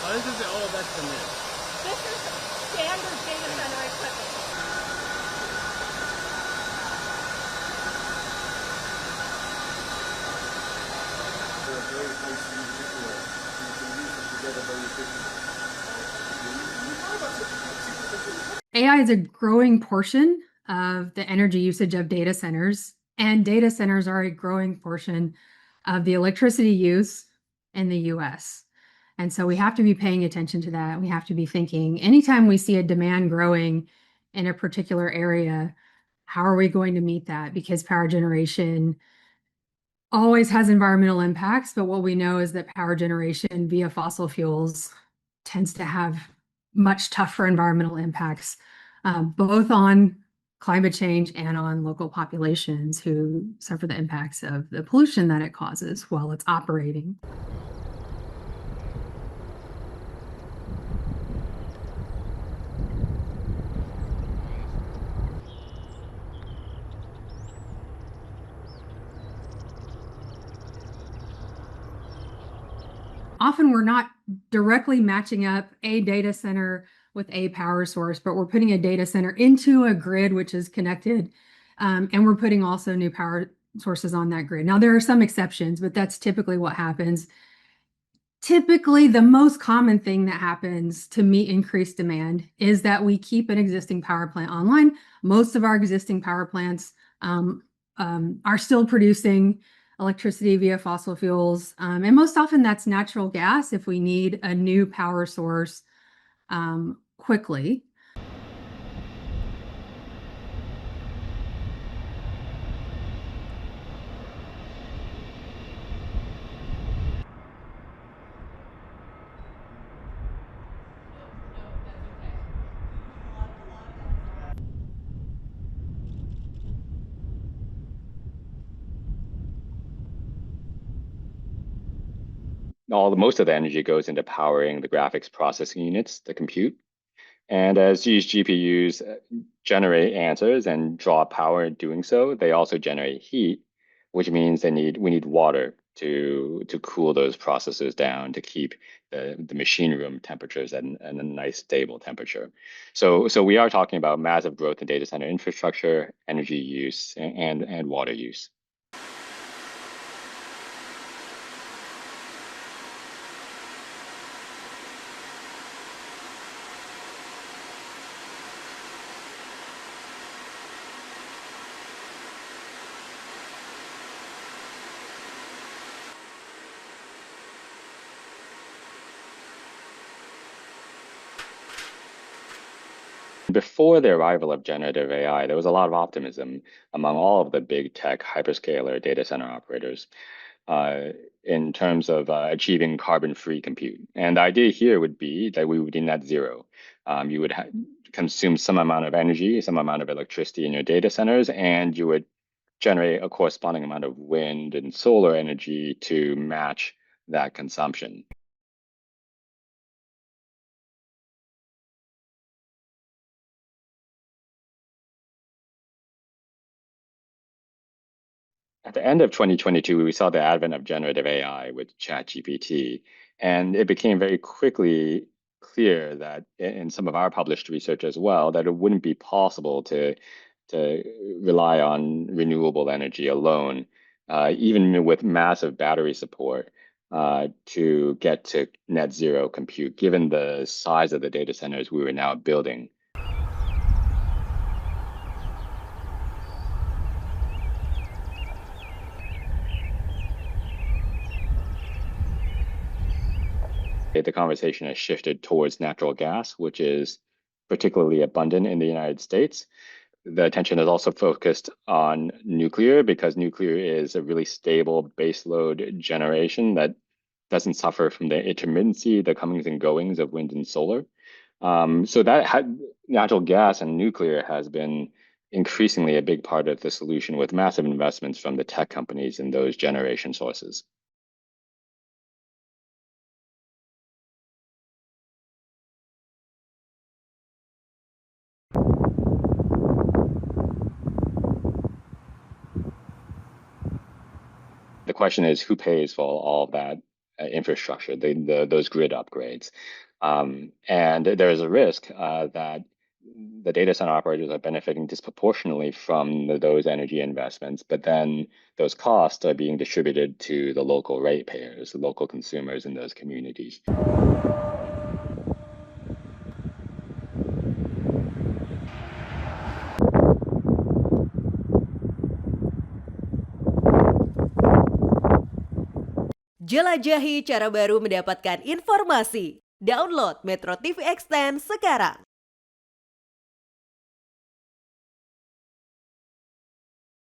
Oh, this is, oh, that's the new. This is standard data center equipment. They're very nice individual. You can use them together very efficiently. AI is a growing portion of the energy usage of data centers, and data centers are a growing portion of the electricity use in the US. And so we have to be paying attention to that. We have to be thinking anytime we see a demand growing in a particular area, how are we going to meet that? Because power generation always has environmental impacts, but what we know is that power generation via fossil fuels tends to have much tougher environmental impacts, both on climate change and on local populations who suffer the impacts of the pollution that it causes while it's operating. Often we're not directly matching up a data center with a power source, but we're putting a data center into a grid which is connected, and we're putting also new power sources on that grid. Now, there are some exceptions, but that's typically what happens. Typically, the most common thing that happens to meet increased demand is that we keep an existing power plant online. Most of our existing power plants are still producing electricity via fossil fuels. And most often that's natural gas if we need a new power source quickly. Most of the energy goes into powering the graphics processing units, the compute. And as these GPUs generate answers and draw power in doing so, they also generate heat, which means we need water to cool those processes down to keep the machine room temperatures at a nice stable temperature. So we are talking about massive growth in data center infrastructure, energy use, and water use. Before the arrival of generative AI, there was a lot of optimism among all of the big tech hyperscaler data center operators in terms of achieving carbon-free compute. And the idea here would be that we would be net zero. You would consume some amount of energy, some amount of electricity in your data centers, and you would generate a corresponding amount of wind and solar energy to match that consumption. At the end of 2022, we saw the advent of generative AI with ChatGPT, and it became very quickly clear that in some of our published research as well, that it wouldn't be possible to rely on renewable energy alone, even with massive battery support, to get to net zero compute, given the size of the data centers we were now building. The conversation has shifted towards natural gas, which is particularly abundant in the United States. The attention is also focused on nuclear because nuclear is a really stable baseload generation that doesn't suffer from the intermittency, the comings and goings of wind and solar. So natural gas and nuclear has been increasingly a big part of the solution with massive investments from the tech companies in those generation sources. The question is, who pays for all of that infrastructure, those grid upgrades. And there is a risk that the data center operators are benefiting disproportionately from those energy investments, but then those costs are being distributed to the local ratepayers, the local consumers in those communities. Jelajahi cara baru mendapatkan informasi. Download Metro TV Extend sekarang.